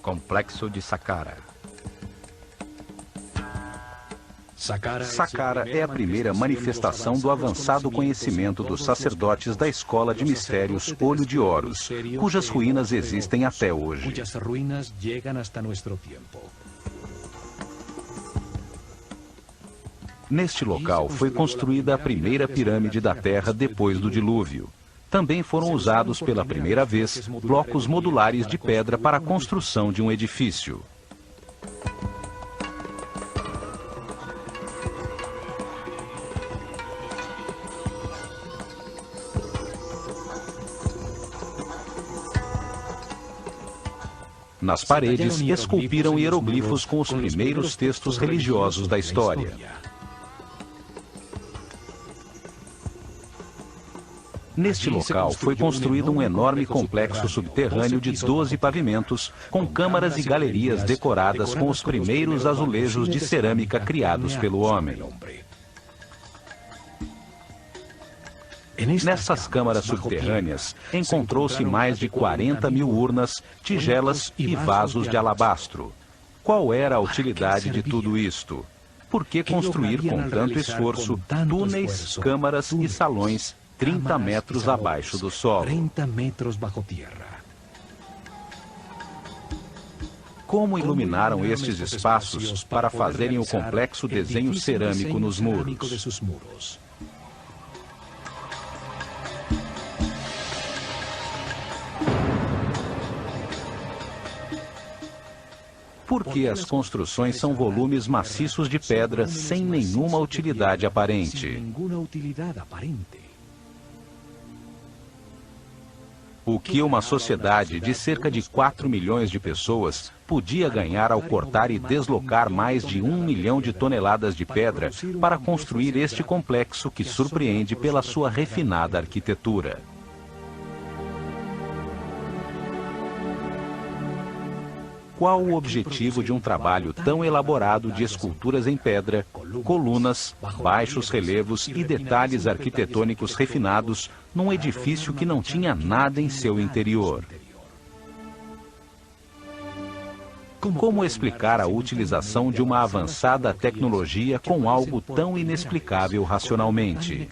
Complexo de Saqqara. Saqqara é a primeira manifestação do avançado conhecimento dos sacerdotes da Escola de Mistérios Olho de Horus, cujas ruínas existem até hoje. Neste local foi construída a primeira pirâmide da Terra depois do dilúvio. Também foram usados pela primeira vez blocos modulares de pedra para a construção de um edifício. Nas paredes, esculpiram hieroglifos com os primeiros textos religiosos da história. Neste local foi construído um enorme complexo subterrâneo de 12 pavimentos, com câmaras e galerias decoradas com os primeiros azulejos de cerâmica criados pelo homem. Nessas câmaras subterrâneas, encontrou-se mais de 40 mil urnas, tigelas e vasos de alabastro. Qual era a utilidade de tudo isto? Por que construir com tanto esforço túneis, câmaras e salões 30 metros abaixo do solo? Como iluminaram estes espaços para fazerem o complexo desenho cerâmico nos muros? Por que as construções são volumes maciços de pedra sem nenhuma utilidade aparente? O que uma sociedade de cerca de 4 milhões de pessoas podia ganhar ao cortar e deslocar mais de 1 milhão de toneladas de pedra para construir este complexo que surpreende pela sua refinada arquitetura? Qual o objetivo de um trabalho tão elaborado de esculturas em pedra, colunas, baixos relevos e detalhes arquitetônicos refinados num edifício que não tinha nada em seu interior? Como explicar a utilização de uma avançada tecnologia com algo tão inexplicável racionalmente?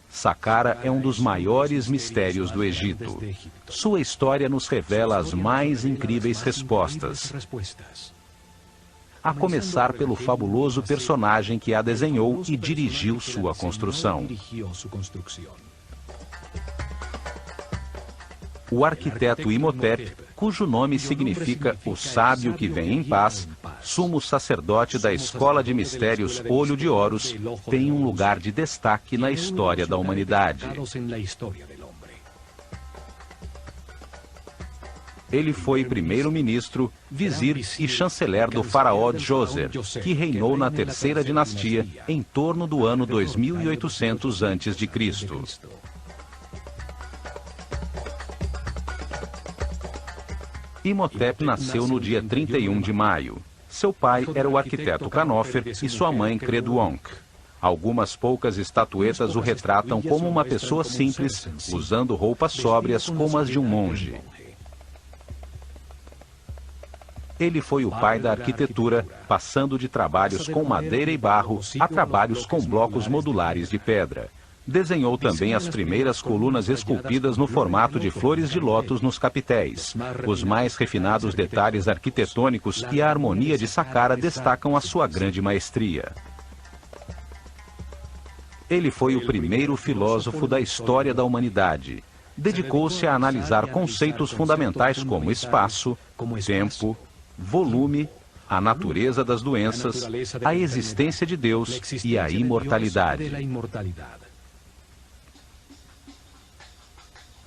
Saqqara é um dos maiores mistérios do Egito. Sua história nos revela as mais incríveis respostas. A começar pelo fabuloso personagem que a desenhou e dirigiu sua construção. O arquiteto Imhotep, cujo nome significa o sábio que vem em paz, sumo sacerdote da Escola de Mistérios Olho de Horus, tem um lugar de destaque na história da humanidade. Ele foi primeiro-ministro, vizir e chanceler do faraó Djoser, que reinou na terceira dinastia em torno do ano 2800 a.C. Imhotep nasceu no dia 31 de maio. Seu pai era o arquiteto Khanofer e sua mãe Creduonk. Algumas poucas estatuetas o retratam como uma pessoa simples, usando roupas sóbrias como as de um monge. Ele foi o pai da arquitetura, passando de trabalhos com madeira e barro a trabalhos com blocos modulares de pedra. Desenhou também as primeiras colunas esculpidas no formato de flores de lótus nos capitéis. Os mais refinados detalhes arquitetônicos e a harmonia de Saqqara destacam a sua grande maestria. Ele foi o primeiro filósofo da história da humanidade. Dedicou-se a analisar conceitos fundamentais como espaço, tempo, volume, a natureza das doenças, a existência de Deus e a imortalidade.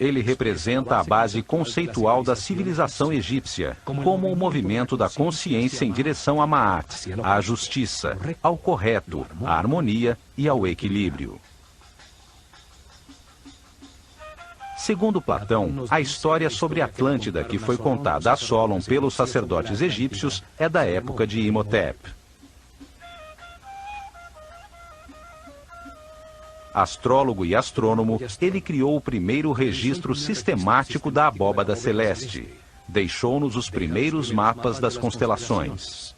Ele representa a base conceitual da civilização egípcia, como o movimento da consciência em direção a Ma'at, à justiça, ao correto, à harmonia e ao equilíbrio. Segundo Platão, a história sobre Atlântida que foi contada a Solon pelos sacerdotes egípcios é da época de Imhotep. Astrólogo e astrônomo, ele criou o primeiro registro sistemático da abóbada celeste. Deixou-nos os primeiros mapas das constelações.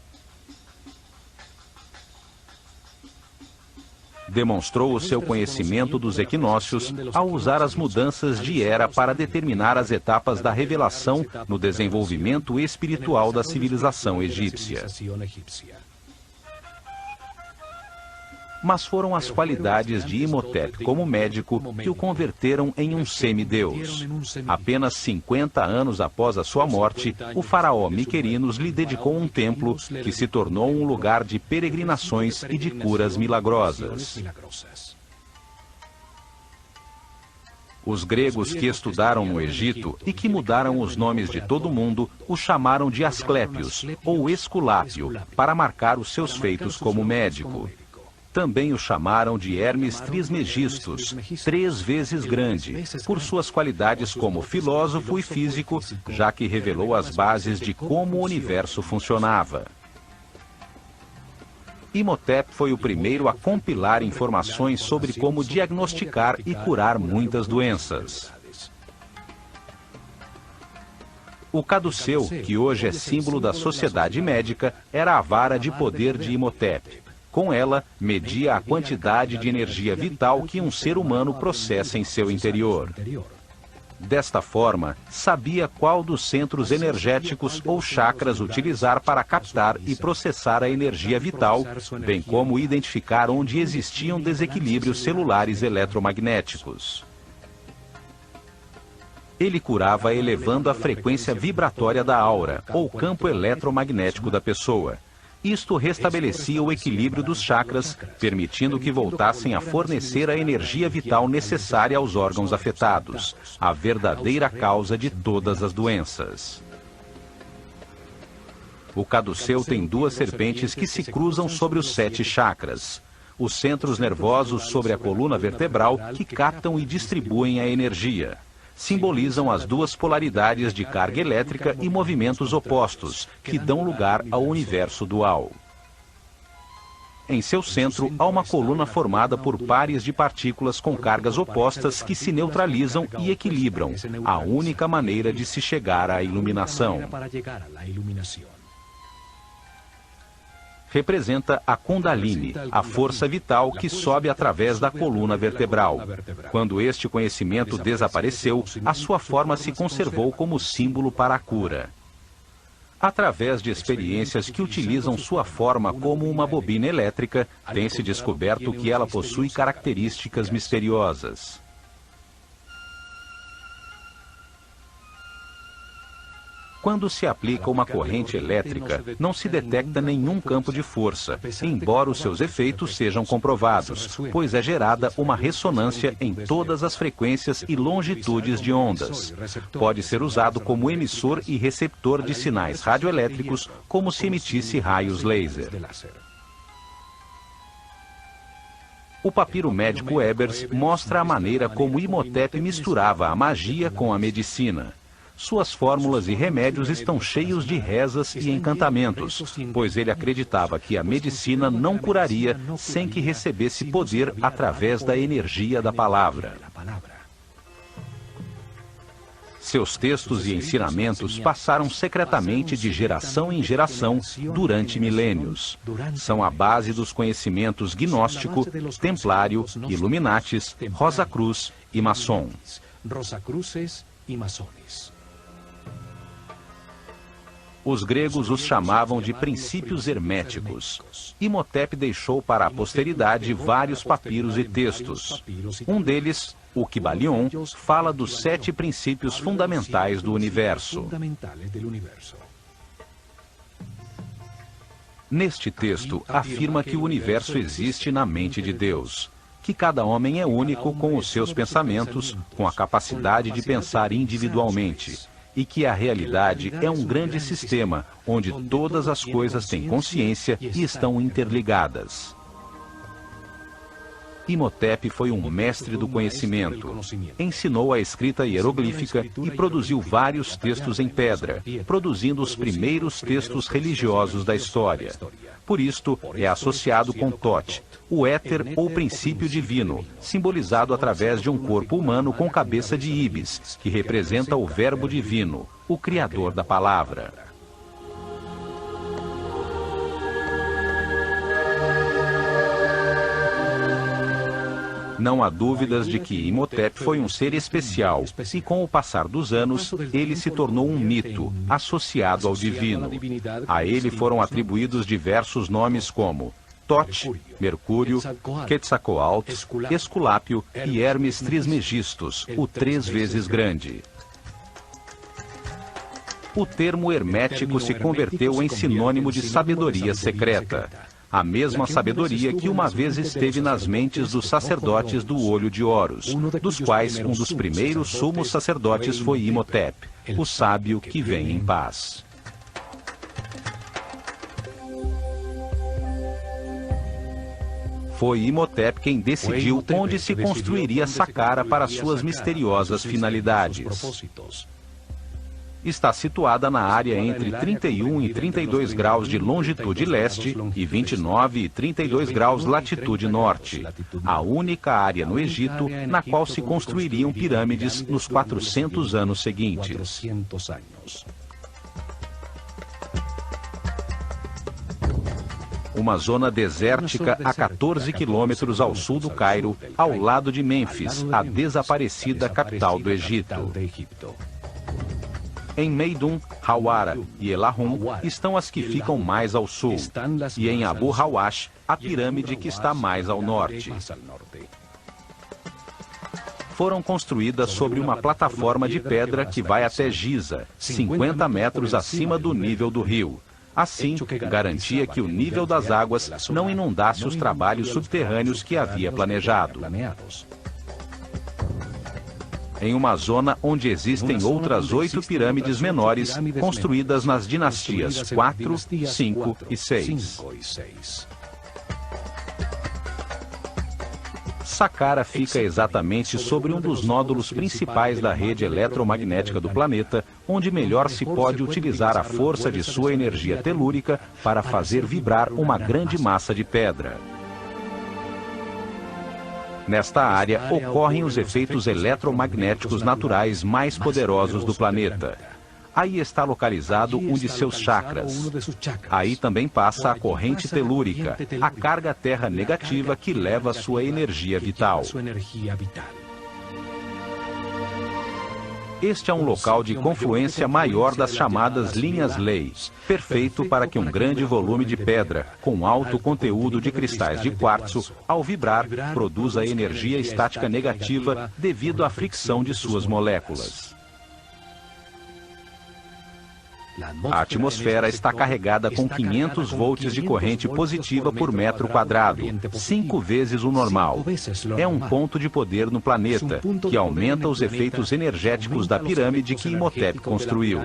Demonstrou o seu conhecimento dos equinócios ao usar as mudanças de era para determinar as etapas da revelação no desenvolvimento espiritual da civilização egípcia. Mas foram as qualidades de Imhotep como médico que o converteram em um semideus. Apenas 50 anos após a sua morte, o faraó Miquerinos lhe dedicou um templo que se tornou um lugar de peregrinações e de curas milagrosas. Os gregos que estudaram no Egito e que mudaram os nomes de todo mundo o chamaram de Asclépios ou Esculápio para marcar os seus feitos como médico. Também o chamaram de Hermes Trismegistus, 3 vezes grande, por suas qualidades como filósofo e físico, já que revelou as bases de como o universo funcionava. Imhotep foi o primeiro a compilar informações sobre como diagnosticar e curar muitas doenças. O caduceu, que hoje é símbolo da sociedade médica, era a vara de poder de Imhotep. Com ela, media a quantidade de energia vital que um ser humano processa em seu interior. Desta forma, sabia qual dos centros energéticos ou chakras utilizar para captar e processar a energia vital, bem como identificar onde existiam desequilíbrios celulares eletromagnéticos. Ele curava elevando a frequência vibratória da aura, ou campo eletromagnético da pessoa. Isto restabelecia o equilíbrio dos chakras, permitindo que voltassem a fornecer a energia vital necessária aos órgãos afetados, a verdadeira causa de todas as doenças. O caduceu tem 2 serpentes que se cruzam sobre os 7 chakras. Os centros nervosos sobre a coluna vertebral que captam e distribuem a energia. Simbolizam as 2 polaridades de carga elétrica e movimentos opostos, que dão lugar ao universo dual. Em seu centro, há uma coluna formada por pares de partículas com cargas opostas que se neutralizam e equilibram, a única maneira de se chegar à iluminação. Representa a Kundalini, a força vital que sobe através da coluna vertebral. Quando este conhecimento desapareceu, a sua forma se conservou como símbolo para a cura. Através de experiências que utilizam sua forma como uma bobina elétrica, tem-se descoberto que ela possui características misteriosas. Quando se aplica uma corrente elétrica, não se detecta nenhum campo de força, embora os seus efeitos sejam comprovados, pois é gerada uma ressonância em todas as frequências e longitudes de ondas. Pode ser usado como emissor e receptor de sinais radioelétricos, como se emitisse raios laser. O papiro médico Ebers mostra a maneira como Imhotep misturava a magia com a medicina. Suas fórmulas e remédios estão cheios de rezas e encantamentos, pois ele acreditava que a medicina não curaria sem que recebesse poder através da energia da palavra. Seus textos e ensinamentos passaram secretamente de geração em geração durante milênios. São a base dos conhecimentos gnóstico, templário, Illuminatis, Rosa-Cruz e maçom. Os gregos os chamavam de princípios herméticos. Imhotep deixou para a posteridade vários papiros e textos. Um deles, o Kybalion, fala dos 7 princípios fundamentais do universo. Neste texto, afirma que o universo existe na mente de Deus, que cada homem é único com os seus pensamentos, com a capacidade de pensar individualmente, e que a realidade é um grande sistema, onde todas as coisas têm consciência e estão interligadas. Imhotep foi um mestre do conhecimento. Ensinou a escrita hieroglífica e produziu vários textos em pedra, produzindo os primeiros textos religiosos da história. Por isto, é associado com Thoth, o éter ou princípio divino, simbolizado através de um corpo humano com cabeça de íbis, que representa o verbo divino, o criador da palavra. Não há dúvidas de que Imhotep foi um ser especial, e com o passar dos anos, ele se tornou um mito, associado ao divino. A ele foram atribuídos diversos nomes como Thoth, Mercúrio, Quetzalcoatl, Esculápio e Hermes Trismegistus, o 3 vezes grande. O termo hermético se converteu em sinônimo de sabedoria secreta. A mesma sabedoria que uma vez esteve nas mentes dos sacerdotes do Olho de Horus, dos quais um dos primeiros sumos sacerdotes foi Imhotep, o sábio que vem em paz. Foi Imhotep quem decidiu onde se construiria Saqqara para suas misteriosas finalidades. Está situada na área entre 31 e 32 graus de longitude leste e 29 e 32 graus latitude norte, a única área no Egito na qual se construiriam pirâmides nos 400 anos seguintes. Uma zona desértica a 14 quilômetros ao sul do Cairo, ao lado de Mênfis, a desaparecida capital do Egito. Em Meidum, Hawara e Elahum estão as que ficam mais ao sul, e em Abu Hawash, a pirâmide que está mais ao norte. Foram construídas sobre uma plataforma de pedra que vai até Giza, 50 metros acima do nível do rio. Assim, garantia que o nível das águas não inundasse os trabalhos subterrâneos que havia planejado. Em uma zona onde existem outras 8 pirâmides menores, construídas nas dinastias 4, 5 e 6. Saqqara fica exatamente sobre um dos nódulos principais da rede eletromagnética do planeta, onde melhor se pode utilizar a força de sua energia telúrica para fazer vibrar uma grande massa de pedra. Nesta área ocorrem os efeitos eletromagnéticos naturais mais poderosos do planeta. Aí está localizado um de seus chakras. Aí também passa a corrente telúrica, a carga terra negativa que leva sua energia vital. Este é um local de confluência maior das chamadas linhas-lei, perfeito para que um grande volume de pedra, com alto conteúdo de cristais de quartzo, ao vibrar, produza energia estática negativa devido à fricção de suas moléculas. A atmosfera está carregada com 500 volts de corrente positiva por metro quadrado, 5 vezes o normal. É um ponto de poder no planeta, que aumenta os efeitos energéticos da pirâmide que Imhotep construiu.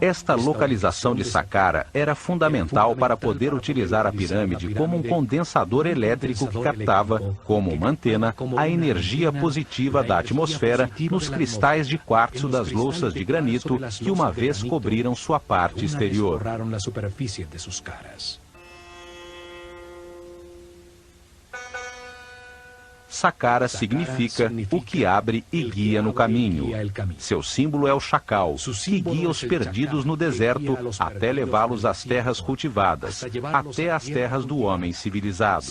Esta localização de Saqqara era fundamental para poder utilizar a pirâmide como um condensador elétrico que captava, como uma antena, a energia positiva da atmosfera nos cristais de quartzo das louças de granito que uma vez cobriram sua parte exterior. Saqqara significa o que abre e guia no caminho. Seu símbolo é o chacal, que guia os perdidos no deserto até levá-los às terras cultivadas, até às terras do homem civilizado.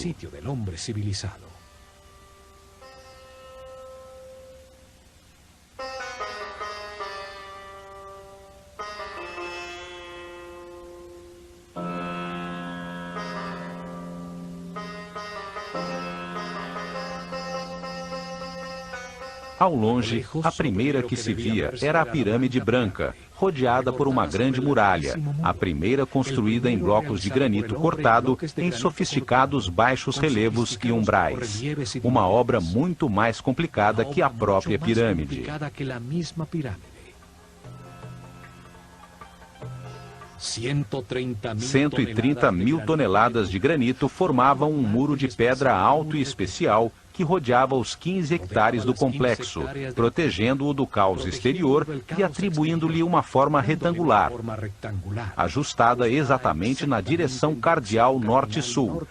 Ao longe, a primeira que se via era a pirâmide branca, rodeada por uma grande muralha, a primeira construída em blocos de granito cortado em sofisticados baixos relevos e umbrais. Uma obra muito mais complicada que a própria pirâmide. 130 mil toneladas de granito formavam um muro de pedra alto e especial que rodeava os 15 hectares do complexo, protegendo-o do caos exterior e atribuindo-lhe uma forma retangular, ajustada exatamente na direção cardial norte-sul,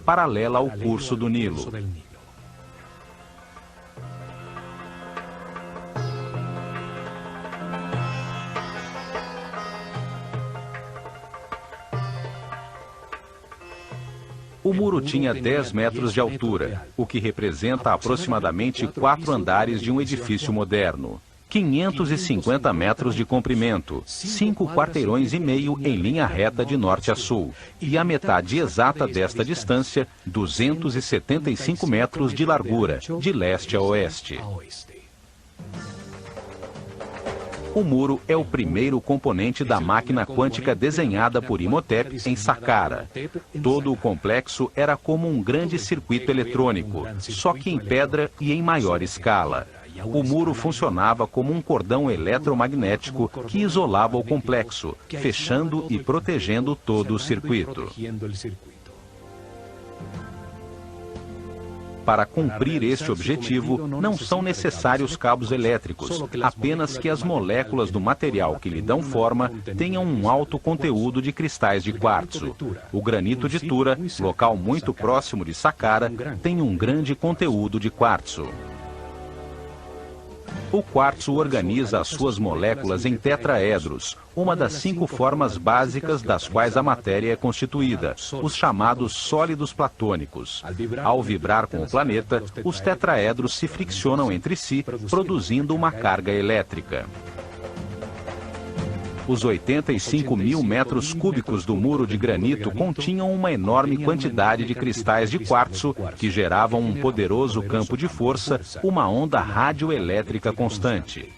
paralela ao curso do Nilo. O muro tinha 10 metros de altura, o que representa aproximadamente 4 andares de um edifício moderno. 550 metros de comprimento, 5 quarteirões e meio em linha reta de norte a sul, e a metade exata desta distância, 275 metros de largura, de leste a oeste. O muro é o primeiro componente da máquina quântica desenhada por Imhotep em Saqqara. Todo o complexo era como um grande circuito eletrônico, só que em pedra e em maior escala. O muro funcionava como um cordão eletromagnético que isolava o complexo, fechando e protegendo todo o circuito. Para cumprir este objetivo, não são necessários cabos elétricos, apenas que as moléculas do material que lhe dão forma tenham um alto conteúdo de cristais de quartzo. O granito de Tura, local muito próximo de Saqqara, tem um grande conteúdo de quartzo. O quartzo organiza as suas moléculas em tetraedros, uma das 5 formas básicas das quais a matéria é constituída, os chamados sólidos platônicos. Ao vibrar com o planeta, os tetraedros se friccionam entre si, produzindo uma carga elétrica. Os 85 mil metros cúbicos do muro de granito continham uma enorme quantidade de cristais de quartzo que geravam um poderoso campo de força, uma onda radioelétrica constante.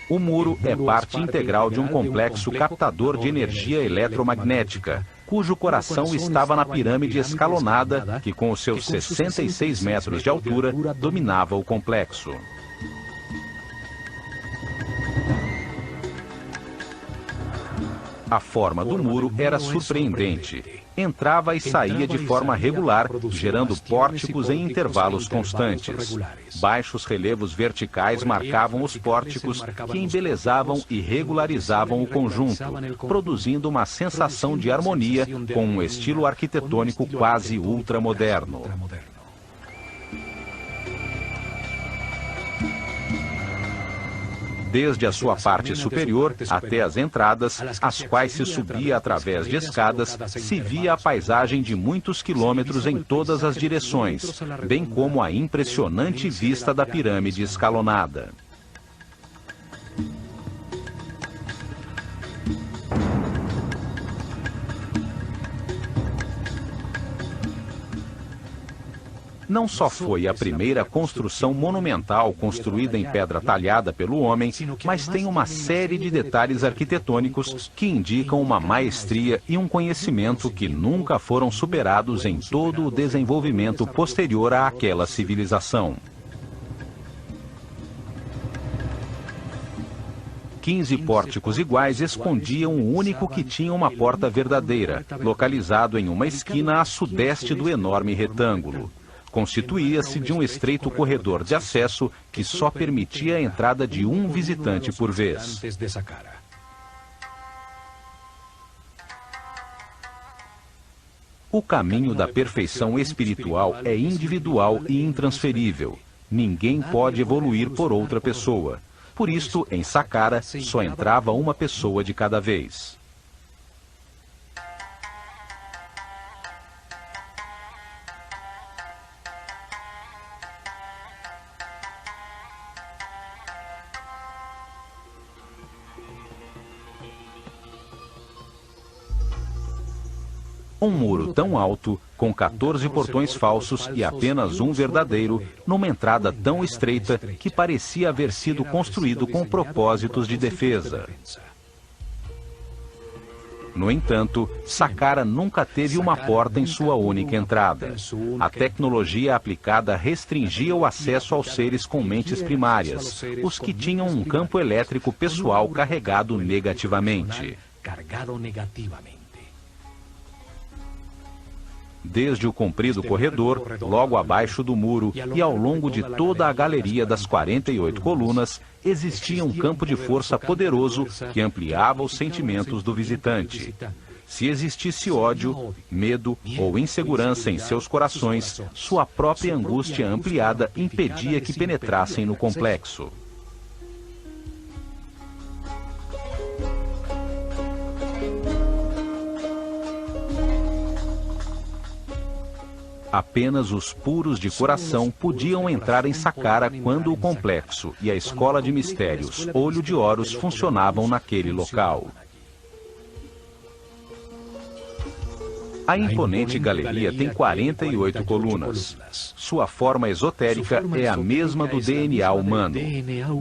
O muro é parte integral de um complexo captador de energia eletromagnética, cujo coração estava na pirâmide escalonada que, com os seus 66 metros de altura, dominava o complexo. A forma do muro era surpreendente. Entrava e saía de forma regular, gerando pórticos em intervalos constantes. Baixos relevos verticais marcavam os pórticos, que embelezavam e regularizavam o conjunto, produzindo uma sensação de harmonia com um estilo arquitetônico quase ultramoderno. Desde a sua parte superior até as entradas, as quais se subia através de escadas, se via a paisagem de muitos quilômetros em todas as direções, bem como a impressionante vista da pirâmide escalonada. Não só foi a primeira construção monumental construída em pedra talhada pelo homem, mas tem uma série de detalhes arquitetônicos que indicam uma maestria e um conhecimento que nunca foram superados em todo o desenvolvimento posterior àquela civilização. 15 pórticos iguais escondiam o único que tinha uma porta verdadeira, localizado em uma esquina a sudeste do enorme retângulo. Constituía-se de um estreito corredor de acesso que só permitia a entrada de um visitante por vez. O caminho da perfeição espiritual é individual e intransferível. Ninguém pode evoluir por outra pessoa. Por isto, em Saqqara, só entrava uma pessoa de cada vez. Um muro tão alto, com 14 portões falsos e apenas um verdadeiro, numa entrada tão estreita que parecia haver sido construído com propósitos de defesa. No entanto, Saqqara nunca teve uma porta em sua única entrada. A tecnologia aplicada restringia o acesso aos seres com mentes primárias, os que tinham um campo elétrico pessoal carregado negativamente. Desde o comprido corredor, logo abaixo do muro e ao longo de toda a galeria das 48 colunas, existia um campo de força poderoso que ampliava os sentimentos do visitante. Se existisse ódio, medo ou insegurança em seus corações, sua própria angústia ampliada impedia que penetrassem no complexo. Apenas os puros de coração podiam entrar em Saqqara quando o complexo e a escola de mistérios Olho de Horus funcionavam naquele local. A imponente galeria tem 48 colunas. Sua forma esotérica é a mesma do DNA humano.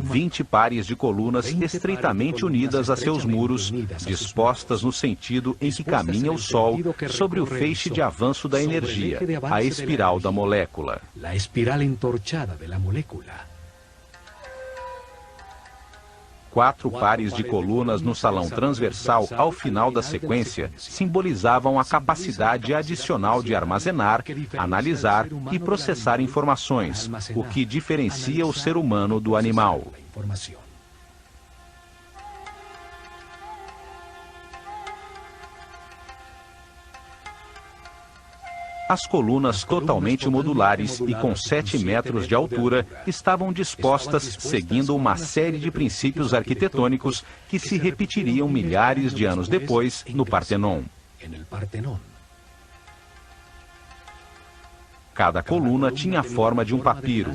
20 pares de colunas estreitamente unidas a seus muros, dispostas no sentido em que caminha o Sol sobre o feixe de avanço da energia, a espiral da molécula. 4 pares de colunas no salão transversal ao final da sequência simbolizavam a capacidade adicional de armazenar, analisar e processar informações, o que diferencia o ser humano do animal. As colunas totalmente modulares e com 7 metros de altura estavam dispostas seguindo uma série de princípios arquitetônicos que se repetiriam milhares de anos depois no Partenon. Cada coluna tinha a forma de um papiro.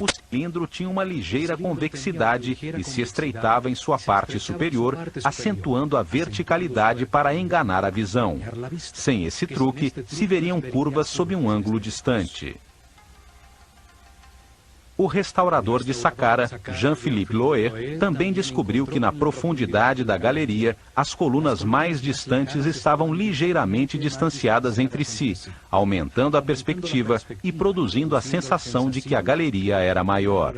O cilindro tinha uma ligeira convexidade e se estreitava em sua parte superior, acentuando a verticalidade para enganar a visão. Sem esse truque, se veriam curvas sob um ângulo distante. O restaurador de Saqqara, Jean-Philippe Loé, também descobriu que na profundidade da galeria, as colunas mais distantes estavam ligeiramente distanciadas entre si, aumentando a perspectiva e produzindo a sensação de que a galeria era maior.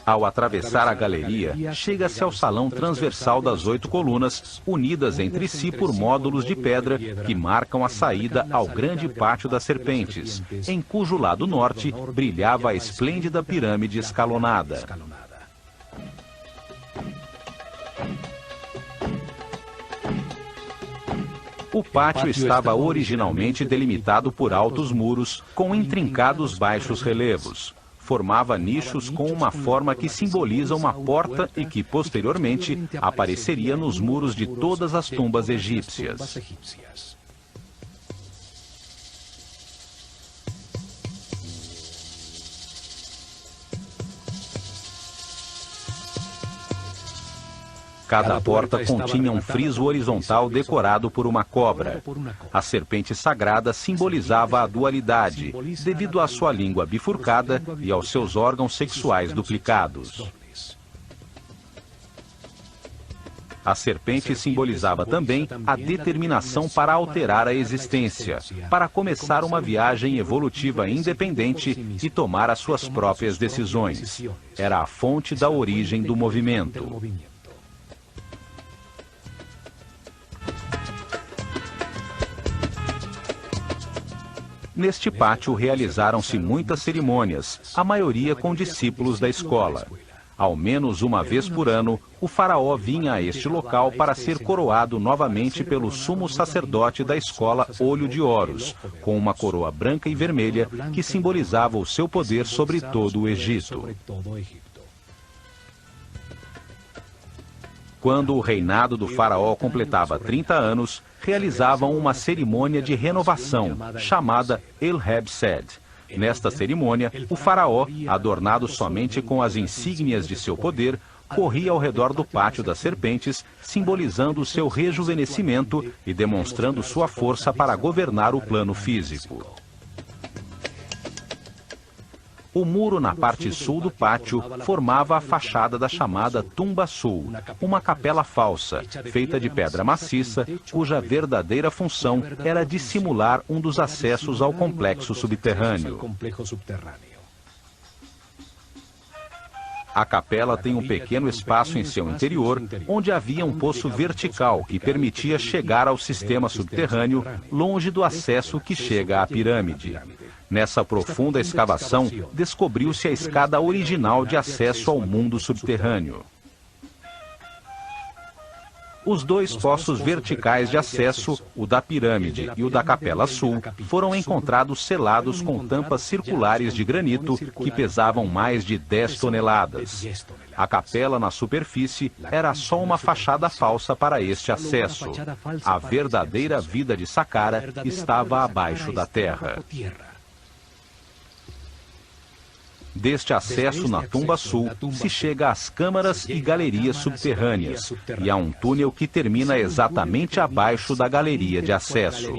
Ao atravessar a galeria, chega-se ao salão transversal das 8 colunas, unidas entre si por módulos de pedra que marcam a saída ao grande pátio das serpentes, em cujo lado norte brilhava a esplêndida pirâmide escalonada. O pátio estava originalmente delimitado por altos muros com intrincados baixos relevos. Formava nichos com uma forma que simboliza uma porta e que, posteriormente, apareceria nos muros de todas as tumbas egípcias. Cada porta continha um friso horizontal decorado por uma cobra. A serpente sagrada simbolizava a dualidade, devido à sua língua bifurcada e aos seus órgãos sexuais duplicados. A serpente simbolizava também a determinação para alterar a existência, para começar uma viagem evolutiva independente e tomar as suas próprias decisões. Era a fonte da origem do movimento. Neste pátio realizaram-se muitas cerimônias, a maioria com discípulos da escola. Ao menos uma vez por ano, o faraó vinha a este local para ser coroado novamente pelo sumo sacerdote da escola Olho de Horus, com uma coroa branca e vermelha que simbolizava o seu poder sobre todo o Egito. Quando o reinado do faraó completava 30 anos, realizavam uma cerimônia de renovação, chamada El-Heb-Sed. Nesta cerimônia, o faraó, adornado somente com as insígnias de seu poder, corria ao redor do pátio das serpentes, simbolizando o seu rejuvenescimento e demonstrando sua força para governar o plano físico. O muro na parte sul do pátio formava a fachada da chamada Tumba Sul, uma capela falsa, feita de pedra maciça, cuja verdadeira função era dissimular um dos acessos ao complexo subterrâneo. A capela tem um pequeno espaço em seu interior, onde havia um poço vertical que permitia chegar ao sistema subterrâneo, longe do acesso que chega à pirâmide. Nessa profunda escavação, descobriu-se a escada original de acesso ao mundo subterrâneo. Os dois poços verticais de acesso, o da pirâmide e o da Capela Sul, foram encontrados selados com tampas circulares de granito que pesavam mais de 10 toneladas. A capela na superfície era só uma fachada falsa para este acesso. A verdadeira vida de Saqqara estava abaixo da terra. Deste acesso na Tumba Sul, se chega às câmaras e galerias subterrâneas, e há um túnel que termina exatamente abaixo da galeria de acesso.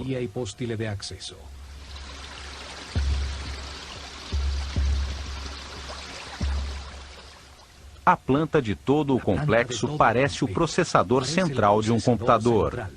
A planta de todo o complexo parece o processador central de um computador.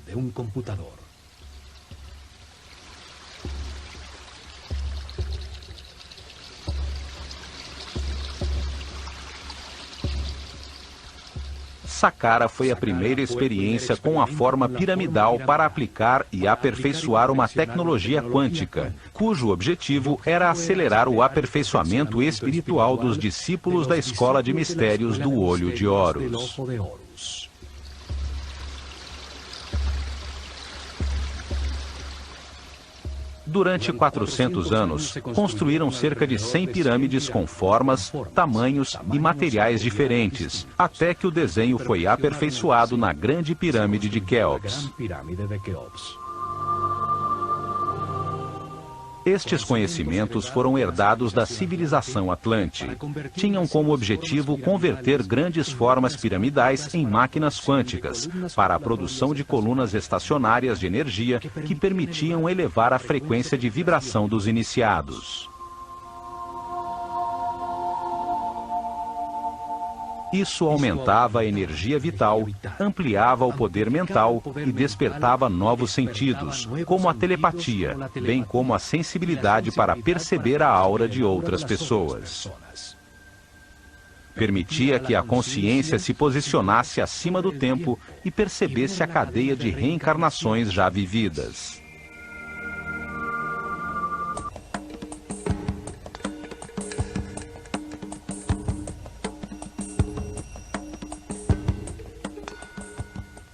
Saqqara foi a primeira experiência com a forma piramidal para aplicar e aperfeiçoar uma tecnologia quântica, cujo objetivo era acelerar o aperfeiçoamento espiritual dos discípulos da Escola de Mistérios do Olho de Horus. Durante 400 anos, construíram cerca de 100 pirâmides com formas, tamanhos e materiais diferentes, até que o desenho foi aperfeiçoado na Grande Pirâmide de Quéops. Estes conhecimentos foram herdados da civilização Atlante. Tinham como objetivo converter grandes formas piramidais em máquinas quânticas, para a produção de colunas estacionárias de energia que permitiam elevar a frequência de vibração dos iniciados. Isso aumentava a energia vital, ampliava o poder mental e despertava novos sentidos, como a telepatia, bem como a sensibilidade para perceber a aura de outras pessoas. Permitia que a consciência se posicionasse acima do tempo e percebesse a cadeia de reencarnações já vividas.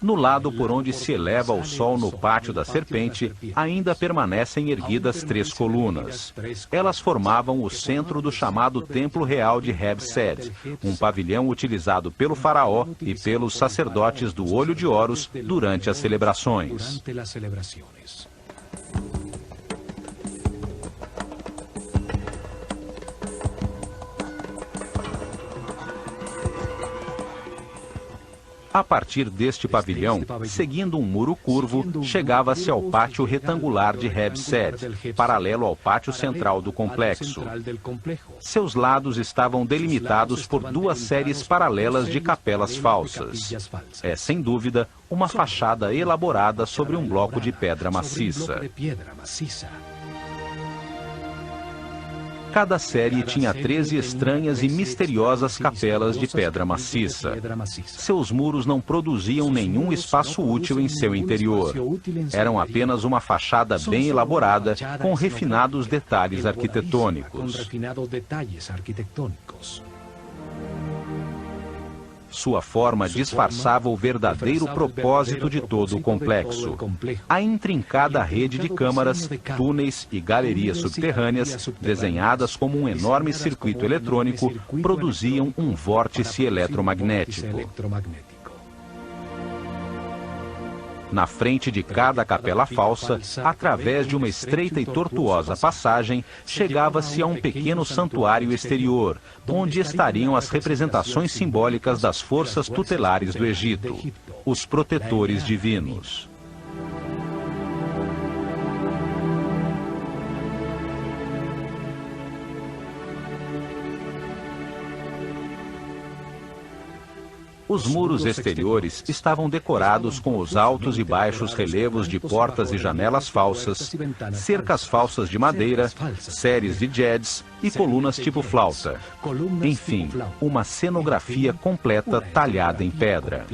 No lado por onde se eleva o sol no Pátio da Serpente, ainda permanecem erguidas 3 colunas. Elas formavam o centro do chamado Templo Real de Heb-Sed, um pavilhão utilizado pelo faraó e pelos sacerdotes do Olho de Horus durante as celebrações. A partir deste pavilhão, seguindo um muro curvo, chegava-se ao pátio retangular de Heb-Sed, paralelo ao pátio central do complexo. Seus lados estavam delimitados por 2 séries paralelas de capelas falsas. É, sem dúvida, uma fachada elaborada sobre um bloco de pedra maciça. Cada série tinha 13 estranhas e misteriosas capelas de pedra maciça. Seus muros não produziam nenhum espaço útil em seu interior. Eram apenas uma fachada bem elaborada, com refinados detalhes arquitetônicos. Sua forma disfarçava o verdadeiro propósito de todo o complexo. A intrincada rede de câmaras, túneis e galerias subterrâneas, desenhadas como um enorme circuito eletrônico, produziam um vórtice eletromagnético. Na frente de cada capela falsa, através de uma estreita e tortuosa passagem, chegava-se a um pequeno santuário exterior, onde estariam as representações simbólicas das forças tutelares do Egito, os protetores divinos. Os muros exteriores estavam decorados com os altos e baixos relevos de portas e janelas falsas, cercas falsas de madeira, séries de jets e colunas tipo flauta. Enfim, uma cenografia completa talhada em pedra.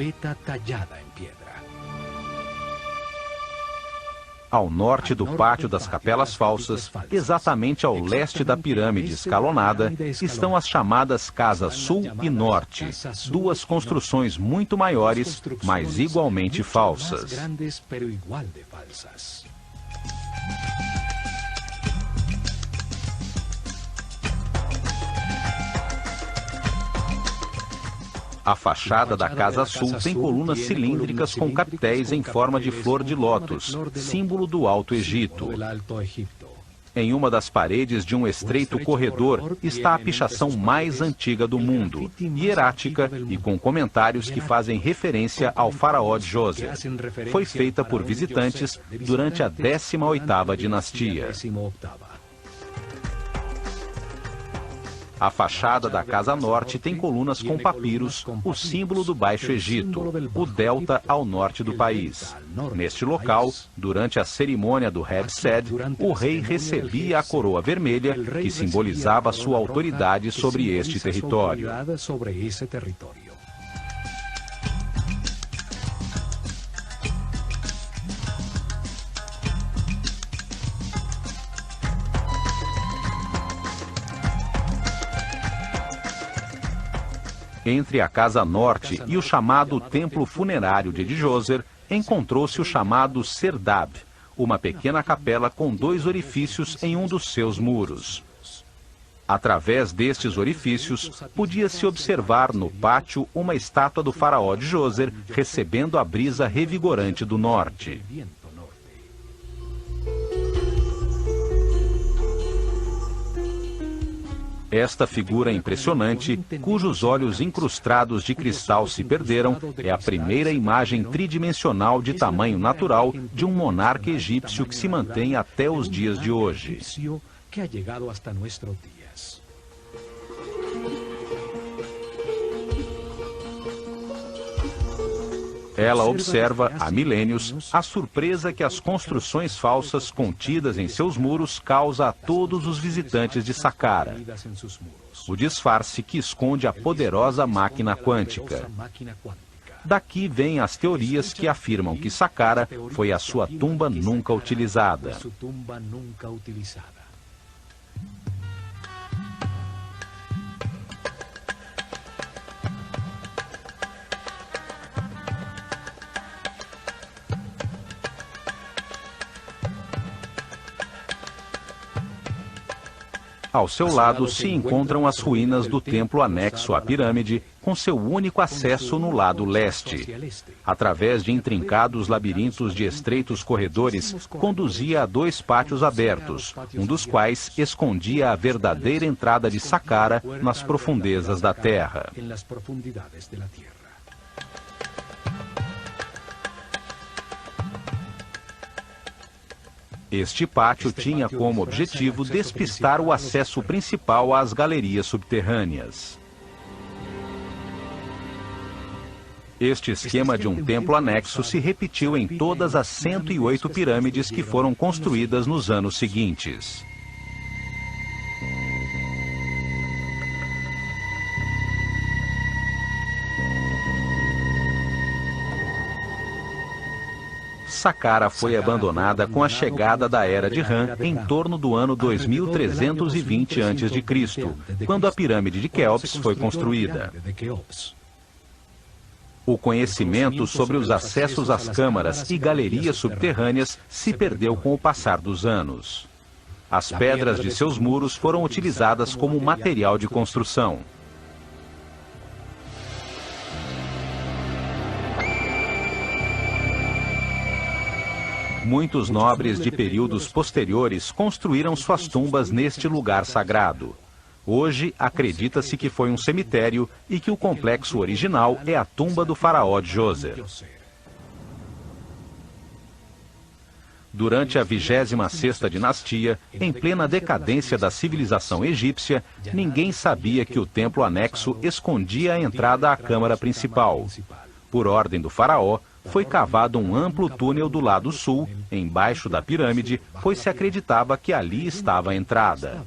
Ao norte do pátio das capelas falsas, exatamente ao leste da pirâmide escalonada, estão as chamadas Casas Sul e Norte, duas construções muito maiores, mas igualmente falsas. A fachada da Casa Sul tem colunas cilíndricas com capitéis em forma de flor de lótus, símbolo do Alto Egito. Em uma das paredes de um estreito corredor está a pichação mais antiga do mundo, hierática e com comentários que fazem referência ao faraó Djoser. Foi feita por visitantes durante a 18ª dinastia. A fachada da Casa Norte tem colunas com papiros, o símbolo do Baixo Egito, o delta ao norte do país. Neste local, durante a cerimônia do Hebsed, o rei recebia a coroa vermelha, que simbolizava sua autoridade sobre este território. Entre a Casa Norte e o chamado Templo Funerário de Djoser, encontrou-se o chamado Serdab, uma pequena capela com 2 orifícios em um dos seus muros. Através destes orifícios, podia-se observar no pátio uma estátua do faraó Djoser recebendo a brisa revigorante do norte. Esta figura impressionante, cujos olhos incrustados de cristal se perderam, é a primeira imagem tridimensional de tamanho natural de um monarca egípcio que se mantém até os dias de hoje. Ela observa, há milênios, a surpresa que as construções falsas contidas em seus muros causa a todos os visitantes de Saqqara. O disfarce que esconde a poderosa máquina quântica. Daqui vêm as teorias que afirmam que Saqqara foi a sua tumba nunca utilizada. Ao seu lado se encontram as ruínas do templo anexo à pirâmide, com seu único acesso no lado leste. Através de intrincados labirintos de estreitos corredores, conduzia a 2 pátios abertos, um dos quais escondia a verdadeira entrada de Saqqara nas profundezas da terra. Este pátio tinha como objetivo despistar o acesso principal às galerias subterrâneas. Este esquema de um templo anexo se repetiu em todas as 108 pirâmides que foram construídas nos anos seguintes. Saqqara foi abandonada com a chegada da Era de Ram em torno do ano 2320 a.C., quando a pirâmide de Quéops foi construída. O conhecimento sobre os acessos às câmaras e galerias subterrâneas se perdeu com o passar dos anos. As pedras de seus muros foram utilizadas como material de construção. Muitos nobres de períodos posteriores construíram suas tumbas neste lugar sagrado. Hoje, acredita-se que foi um cemitério e que o complexo original é a tumba do faraó Djoser. Durante a 26ª dinastia, em plena decadência da civilização egípcia, ninguém sabia que o templo anexo escondia a entrada à câmara principal. Por ordem do faraó, foi cavado um amplo túnel do lado sul, embaixo da pirâmide, pois se acreditava que ali estava a entrada.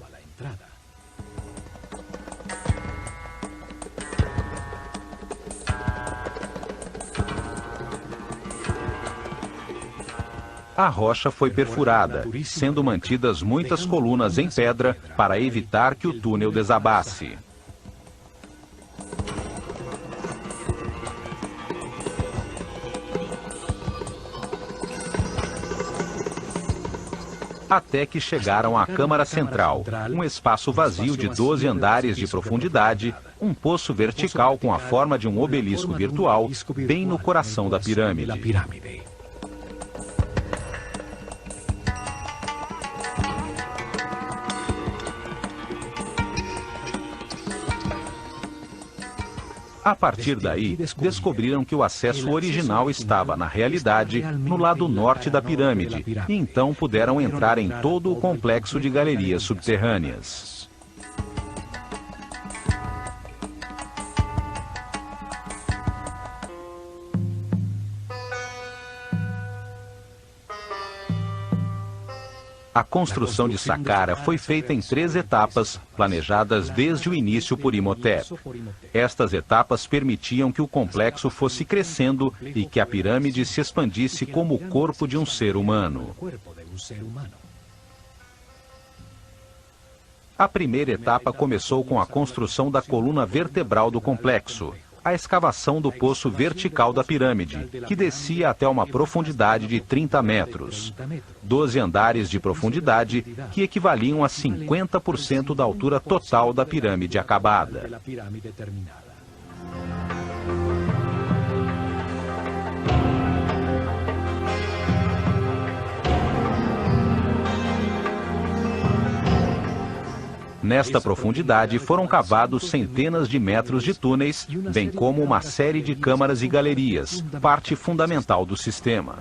A rocha foi perfurada, sendo mantidas muitas colunas em pedra para evitar que o túnel desabasse. Até que chegaram à Câmara Central, um espaço vazio de 12 andares de profundidade, um poço vertical com a forma de um obelisco virtual, bem no coração da pirâmide. A partir daí, descobriram que o acesso original estava, na realidade, no lado norte da pirâmide, e então puderam entrar em todo o complexo de galerias subterrâneas. A construção de Saqqara foi feita em 3 etapas, planejadas desde o início por Imhotep. Estas etapas permitiam que o complexo fosse crescendo e que a pirâmide se expandisse como o corpo de um ser humano. A primeira etapa começou com a construção da coluna vertebral do complexo, a escavação do poço vertical da pirâmide, que descia até uma profundidade de 30 metros. 12 andares de profundidade, que equivaliam a 50% da altura total da pirâmide acabada. Nesta profundidade foram cavados centenas de metros de túneis, bem como uma série de câmaras e galerias, parte fundamental do sistema.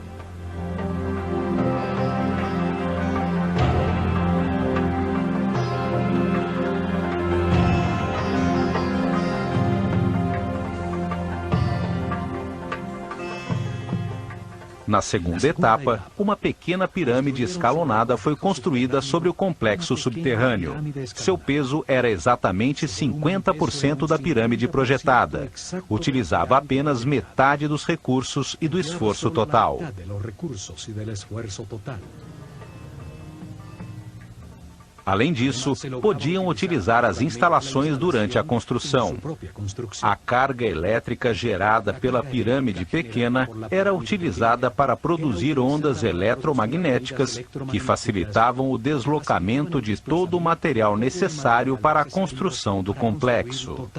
Na segunda etapa, uma pequena pirâmide escalonada foi construída sobre o complexo subterrâneo. Seu peso era exatamente 50% da pirâmide projetada. Utilizava apenas metade dos recursos e do esforço total. Além disso, podiam utilizar as instalações durante a construção. A carga elétrica gerada pela pirâmide pequena era utilizada para produzir ondas eletromagnéticas que facilitavam o deslocamento de todo o material necessário para a construção do complexo.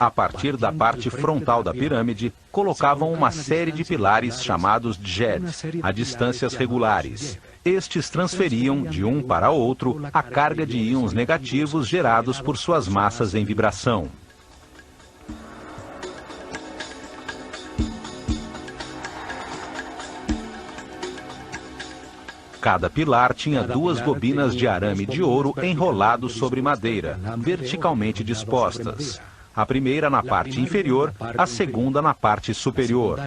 A partir da parte frontal da pirâmide, colocavam uma série de pilares chamados djed, a distâncias regulares. Estes transferiam, de um para outro, a carga de íons negativos gerados por suas massas em vibração. Cada pilar tinha 2 bobinas de arame de ouro enrolados sobre madeira, verticalmente dispostas. A primeira na parte inferior, a segunda na parte superior.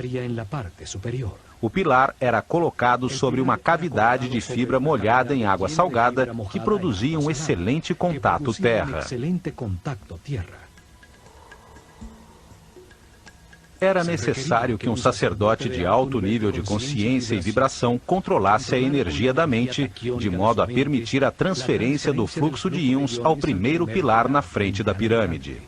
O pilar era colocado sobre uma cavidade de fibra molhada em água salgada que produzia um excelente contato terra. Era necessário que um sacerdote de alto nível de consciência e vibração controlasse a energia da mente, de modo a permitir a transferência do fluxo de íons ao primeiro pilar na frente da pirâmide.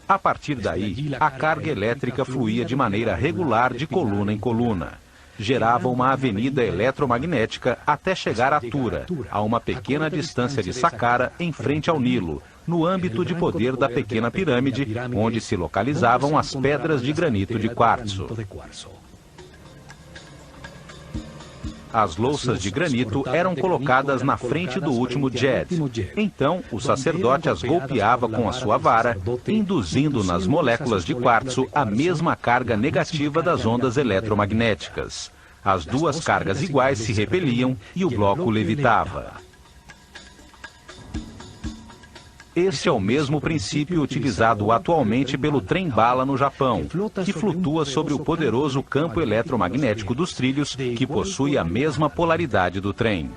A partir daí, a carga elétrica fluía de maneira regular de coluna em coluna. Gerava uma avenida eletromagnética até chegar a Tura, a uma pequena distância de Saqqara em frente ao Nilo, no âmbito de poder da pequena pirâmide, onde se localizavam as pedras de granito de quartzo. as louças de granito eram colocadas na frente do último djed. Então, o sacerdote as golpeava com a sua vara, induzindo nas moléculas de quartzo a mesma carga negativa das ondas eletromagnéticas. As duas cargas iguais se repeliam e o bloco levitava. Este é o mesmo princípio utilizado atualmente pelo trem-bala no Japão, que flutua sobre o poderoso campo eletromagnético dos trilhos, que possui a mesma polaridade do trem.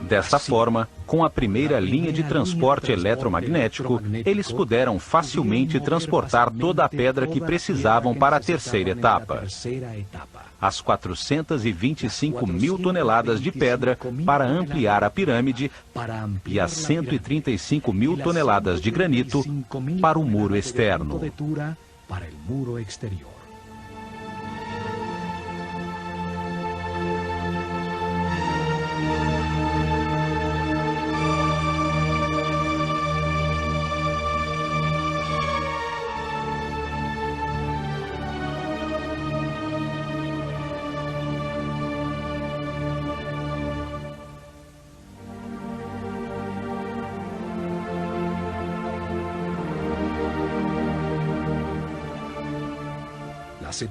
Dessa forma, com a primeira linha de transporte eletromagnético, eles puderam facilmente transportar toda a pedra que precisavam para a terceira etapa. As 425 mil toneladas de pedra para ampliar a pirâmide e as 135 mil toneladas de granito para o muro externo.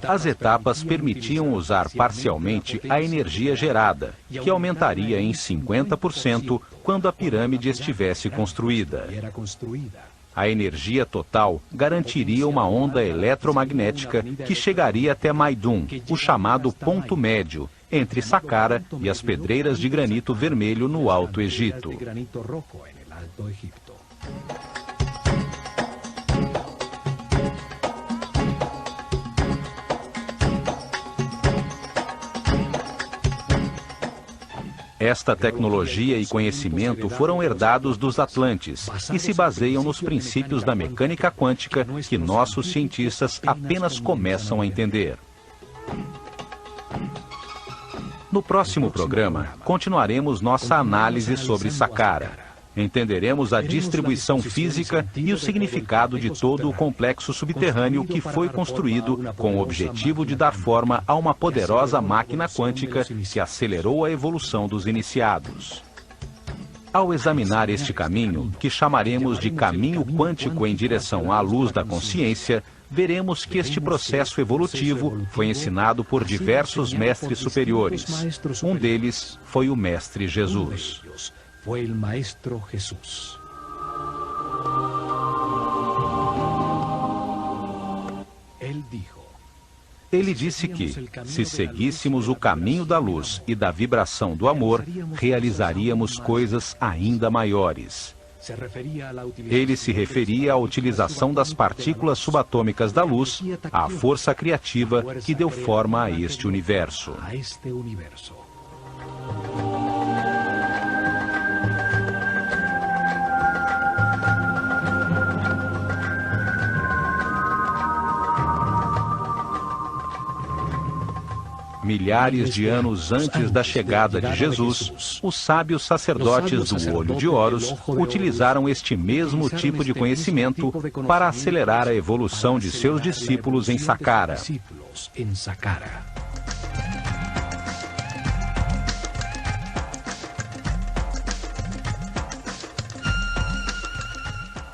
As etapas permitiam usar parcialmente a energia gerada, que aumentaria em 50% quando a pirâmide estivesse construída. A energia total garantiria uma onda eletromagnética que chegaria até Maidum, o chamado ponto médio, entre Saqqara e as pedreiras de granito vermelho no Alto Egito. Esta tecnologia e conhecimento foram herdados dos Atlantes e se baseiam nos princípios da mecânica quântica que nossos cientistas apenas começam a entender. No próximo programa, continuaremos nossa análise sobre Saqqara. Entenderemos a distribuição física e o significado de todo o complexo subterrâneo que foi construído com o objetivo de dar forma a uma poderosa máquina quântica que acelerou a evolução dos iniciados. Ao examinar este caminho, que chamaremos de caminho quântico em direção à luz da consciência, veremos que este processo evolutivo foi ensinado por diversos mestres superiores. Um deles foi o Mestre Jesus. Fue el Maestro Jesús. Ele disse que, se seguíssemos o caminho da luz e da vibração do amor, realizaríamos coisas ainda maiores. Ele se referia à utilização das partículas subatômicas da luz, à força criativa que deu forma a este universo. Milhares de anos antes da chegada de Jesus, os sábios sacerdotes do Olho de Horus utilizaram este mesmo tipo de conhecimento para acelerar a evolução de seus discípulos em Saqqara.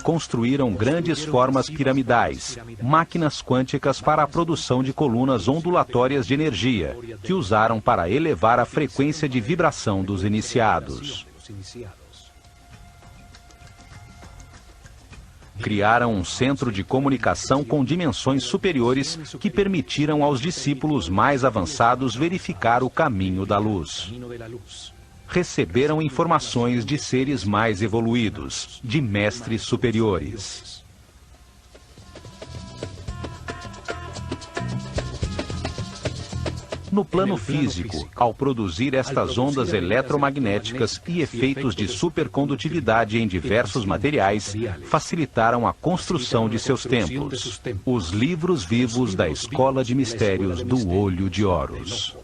Construíram grandes formas piramidais, máquinas quânticas para a produção de colunas ondulatórias de energia, que usaram para elevar a frequência de vibração dos iniciados. Criaram um centro de comunicação com dimensões superiores que permitiram aos discípulos mais avançados verificar o caminho da luz. Receberam informações de seres mais evoluídos, de mestres superiores. No plano físico, ao produzir estas ondas eletromagnéticas e efeitos de supercondutividade em diversos materiais, facilitaram a construção de seus templos, os livros vivos da Escola de Mistérios do Olho de Horus.